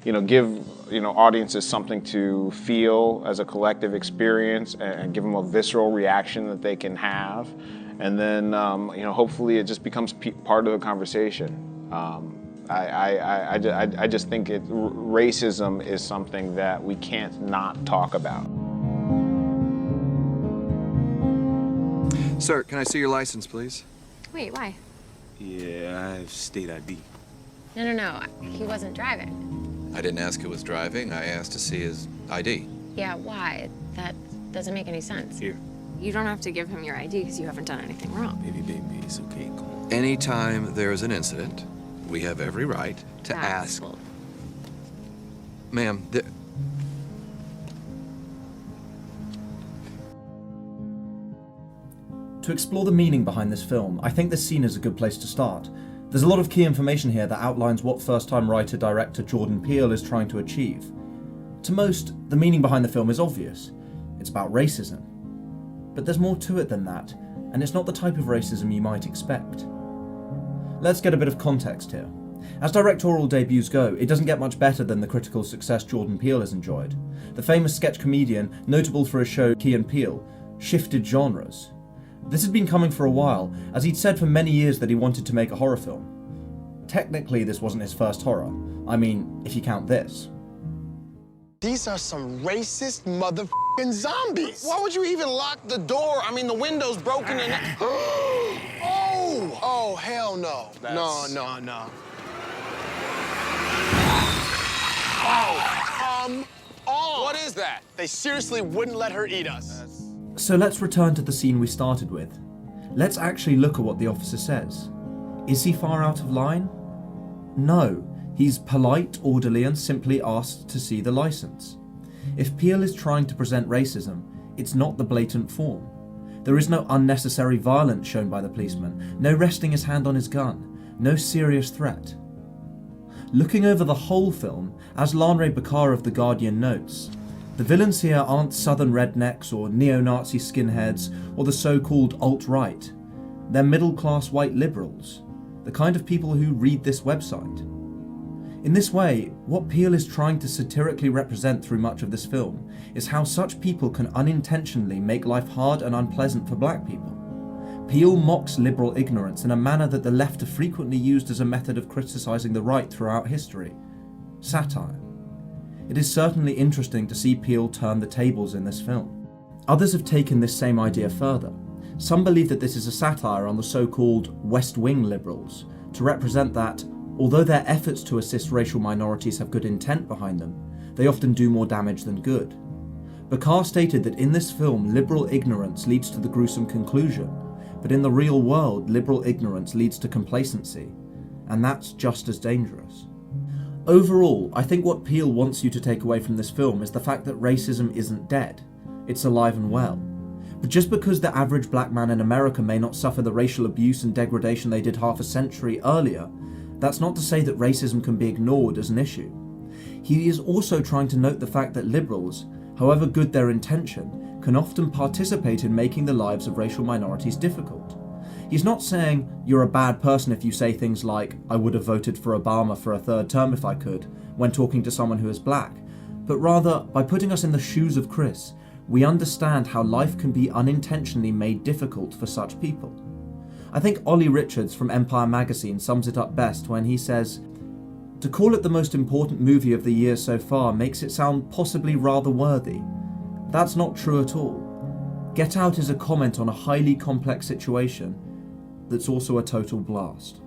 give audiences something to feel as a collective experience, and give them a visceral reaction that they can have, and then hopefully it just becomes part of the conversation. I just think racism is something that we can't not talk about. Sir, can I see your license, please? Wait, why? Yeah, I have state ID. No. He wasn't driving. I didn't ask who was driving. I asked to see his ID. Yeah, why? That doesn't make any sense. Here. You don't have to give him your ID because you haven't done anything wrong. Baby, it's okay. Come on. Anytime there's an incident, we have every right to ask. Well, Ma'am, To explore the meaning behind this film, I think this scene is a good place to start. There's a lot of key information here that outlines what first-time writer-director Jordan Peele is trying to achieve. To most, the meaning behind the film is obvious. It's about racism. But there's more to it than that, and it's not the type of racism you might expect. Let's get a bit of context here. As directorial debuts go, it doesn't get much better than the critical success Jordan Peele has enjoyed. The famous sketch comedian, notable for his show Key and Peele, shifted genres. This had been coming for a while, as he'd said for many years that he wanted to make a horror film. Technically, this wasn't his first horror. I mean, if you count this. These are some racist motherfucking zombies. Why would you even lock the door? I mean, the window's broken and... Oh, hell no. No. Oh, come on. What is that? They seriously wouldn't let her eat us. So let's return to the scene we started with. Let's actually look at what the officer says. Is he far out of line? No. He's polite, orderly, and simply asked to see the license. If Peele is trying to present racism, it's not the blatant form. There is no unnecessary violence shown by the policeman, no resting his hand on his gun, no serious threat. Looking over the whole film, as Lanre Bakare of The Guardian notes, the villains here aren't southern rednecks or neo-Nazi skinheads or the so-called alt-right. They're middle-class white liberals, the kind of people who read this website. In this way, what Peele is trying to satirically represent through much of this film is how such people can unintentionally make life hard and unpleasant for black people. Peele mocks liberal ignorance in a manner that the left have frequently used as a method of criticising the right throughout history: satire. It is certainly interesting to see Peele turn the tables in this film. Others have taken this same idea further. Some believe that this is a satire on the so-called West Wing liberals, to represent that, although their efforts to assist racial minorities have good intent behind them, they often do more damage than good. Bakare stated that in this film, liberal ignorance leads to the gruesome conclusion, but in the real world, liberal ignorance leads to complacency, and that's just as dangerous. Overall, I think what Peele wants you to take away from this film is the fact that racism isn't dead. It's alive and well. But just because the average black man in America may not suffer the racial abuse and degradation they did half a century earlier, that's not to say that racism can be ignored as an issue. He is also trying to note the fact that liberals, however good their intention, can often participate in making the lives of racial minorities difficult. He's not saying you're a bad person if you say things like, "I would have voted for Obama for a third term if I could," when talking to someone who is black, but rather, by putting us in the shoes of Chris, we understand how life can be unintentionally made difficult for such people. I think Ollie Richards from Empire magazine sums it up best when he says, "To call it the most important movie of the year so far makes it sound possibly rather worthy. That's not true at all. Get Out is a comment on a highly complex situation that's also a total blast."